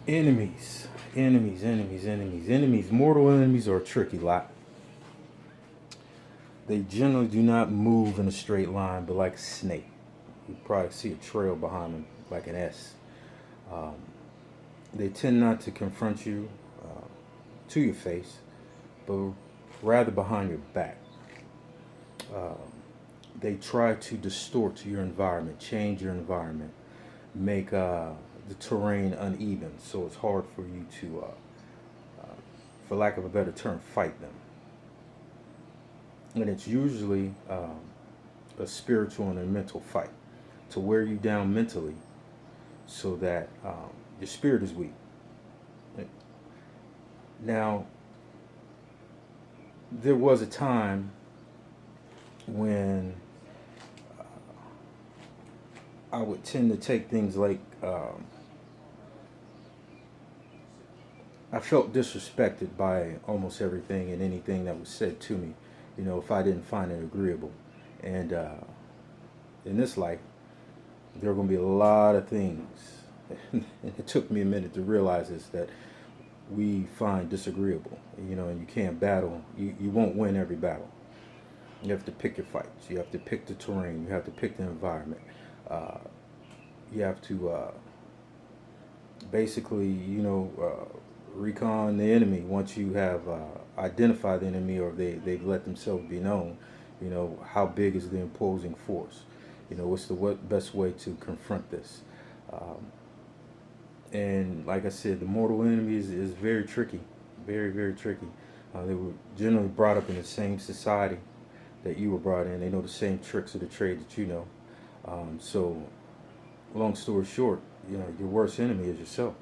Enemies, enemies. Mortal enemies are a tricky lot. They generally do not move in a straight line, but like a snake. You probably see a trail behind them, like an S. Um, they tend not to confront you to your face, but rather behind your back. Um, they try to distort your environment, change your environment, make the terrain uneven, so it's hard for you to, for lack of a better term, fight them. And it's usually a spiritual and a mental fight to wear you down mentally so that your spirit is weak. Now, there was a time when I would tend to take things like I felt disrespected by almost everything and anything that was said to me, if I didn't find it agreeable. And in this life, there are going to be a lot of things. And it took me a minute to realize this, that we find disagreeable, and you can't battle. You won't win every battle. You have to pick your fights. You have to pick the terrain. You have to pick the environment. Uh, you have to basically, recon the enemy once you have identified the enemy or they've let themselves be known. How big is the imposing force? What's the best way to confront this? Um, and like I said, the mortal enemy is very tricky, very, very tricky. They were generally brought up in the same society that you were brought in. They know the same tricks of the trade that you know. So, long story short, your worst enemy is yourself.